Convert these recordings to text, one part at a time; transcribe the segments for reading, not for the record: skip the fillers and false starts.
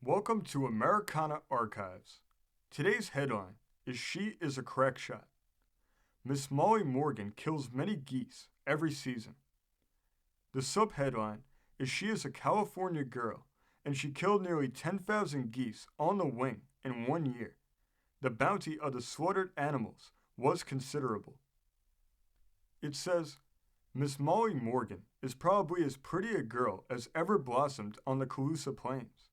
Welcome to Americana Archives. Today's headline is She is a Crack Shot. Miss Mollie Morgan kills many geese every season. The subheadline is She is a California girl and she killed nearly 10,000 geese on the wing in 1 year. The bounty of the slaughtered animals was considerable. It says, Miss Mollie Morgan is probably as pretty a girl as ever blossomed on the Colusa Plains,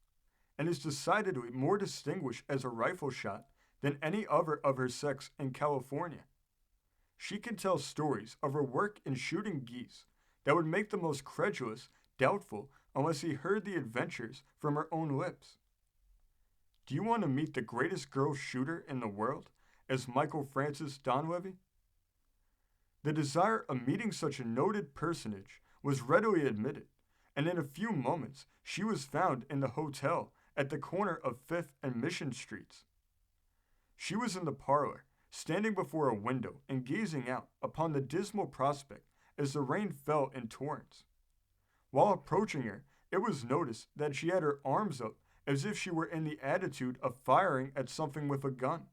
and is decidedly more distinguished as a rifle shot than any other of her sex in California. She can tell stories of her work in shooting geese that would make the most credulous doubtful unless he heard the adventures from her own lips. Do you want to meet the greatest girl shooter in the world, as Michael Francis Donlevy? The desire of meeting such a noted personage was readily admitted, and in a few moments she was found in the hotel at the corner of Fifth and Mission Streets. She was in the parlor, standing before a window and gazing out upon the dismal prospect as the rain fell in torrents. While approaching her, it was noticed that she had her arms up as if she were in the attitude of firing at something with a gun.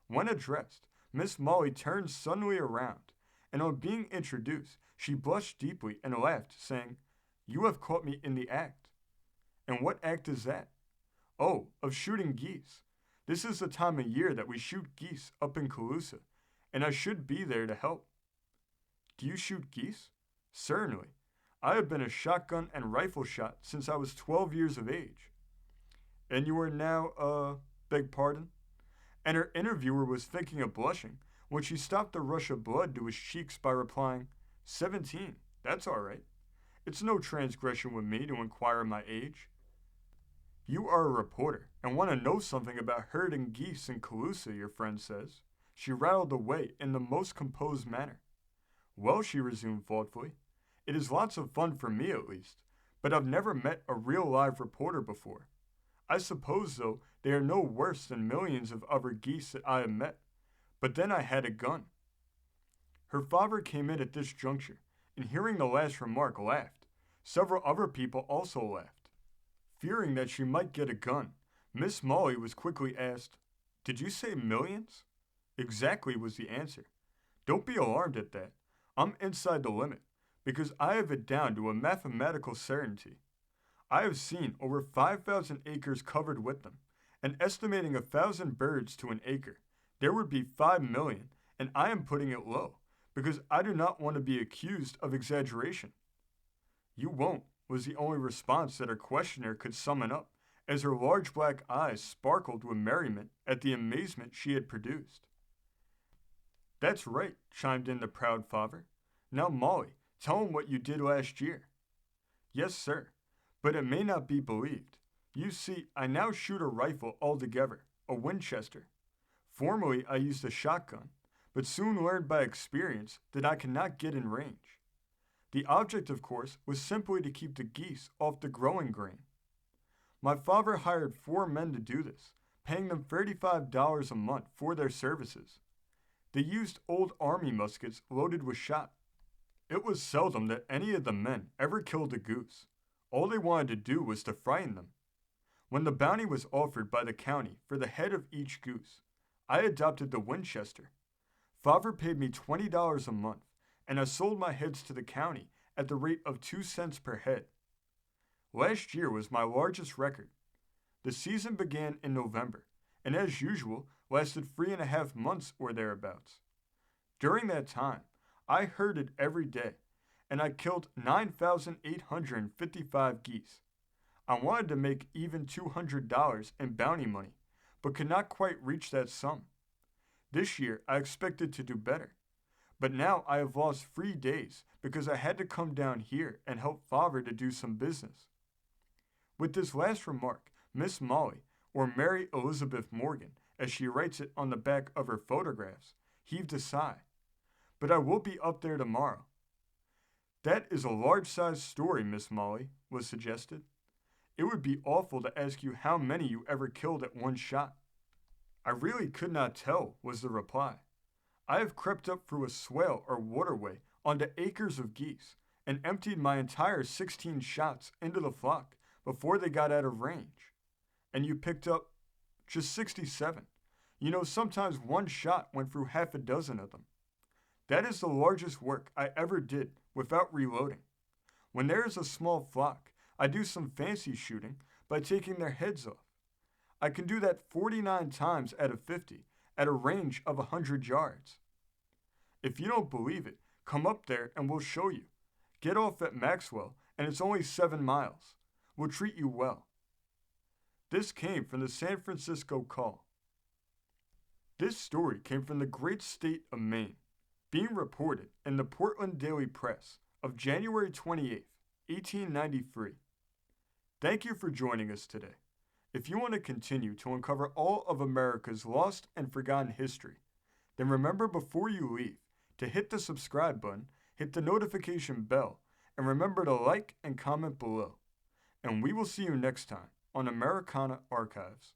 When addressed, Miss Mollie turned suddenly around, and on being introduced, she blushed deeply and laughed, saying, "You have caught me in the act." "And what act is that?" "Oh, of shooting geese. This is the time of year that we shoot geese up in Colusa, and I should be there to help." "Do you shoot geese?" "Certainly. I have been a shotgun and rifle shot since I was 12 years of age." "And you are now, beg pardon?" And her interviewer was thinking of blushing when she stopped the rush of blood to his cheeks by replying, 17, that's all right. It's no transgression with me to inquire my age." "You are a reporter and want to know something about herding geese in Colusa, your friend says." She rattled away in the most composed manner. "Well," she resumed thoughtfully, "it is lots of fun for me at least, but I've never met a real live reporter before. I suppose, though, they are no worse than millions of other geese that I have met, but then I had a gun." Her father came in at this juncture, and hearing the last remark laughed. Several other people also laughed. Fearing that she might get a gun, Miss Mollie was quickly asked, "Did you say millions?" "Exactly," was the answer. "Don't be alarmed at that. I'm inside the limit, because I have it down to a mathematical certainty. I have seen over 5,000 acres covered with them, and estimating 1,000 birds to an acre, there would be 5 million, and I am putting it low, because I do not want to be accused of exaggeration." "You won't," was the only response that her questioner could summon up, as her large black eyes sparkled with merriment at the amazement she had produced. "That's right," chimed in the proud father. "Now, Mollie, tell him what you did last year." "Yes, sir, but it may not be believed. You see, I now shoot a rifle altogether, a Winchester. Formerly I used a shotgun, but soon learned by experience that I cannot get in range. The object, of course, was simply to keep the geese off the growing grain. My father hired 4 men to do this, paying them $35 a month for their services. They used old army muskets loaded with shot. It was seldom that any of the men ever killed a goose. All they wanted to do was to frighten them. When the bounty was offered by the county for the head of each goose, I adopted the Winchester. Father paid me $20 a month, and I sold my heads to the county at the rate of 2 cents per head. Last year was my largest record. The season began in November, and as usual lasted 3.5 months or thereabouts. During that time, I herded every day, and I killed 9,855 geese. I wanted to make even $200 in bounty money, but could not quite reach that sum. This year I expected to do better, but now I have lost 3 days because I had to come down here and help Father to do some business." With this last remark, Miss Mollie, or Mary Elizabeth Morgan, as she writes it on the back of her photographs, heaved a sigh. "But I will be up there tomorrow." "That is a large-sized story, Miss Mollie," was suggested. "It would be awful to ask you how many you ever killed at one shot." "I really could not tell," was the reply. "I have crept up through a swale or waterway onto acres of geese, and emptied my entire 16 shots into the flock before they got out of range. and you picked up just 67. You know, sometimes one shot went through half a dozen of them. That is the largest work I ever did without reloading. When there is a small flock, I do some fancy shooting by taking their heads off. I can do that 49 times out of 50 at a range of 100 yards. If you don't believe it, come up there and we'll show you. Get off at Maxwell and it's only 7 miles. We'll treat you well. This came from the San Francisco Call. This story came from the great state of Maine, being reported in the Portland Daily Press of January 28, 1893. Thank you for joining us today. If you want to continue to uncover all of America's lost and forgotten history, then remember before you leave to hit the subscribe button, hit the notification bell, and remember to like and comment below. And we will see you next time on Americana Archives.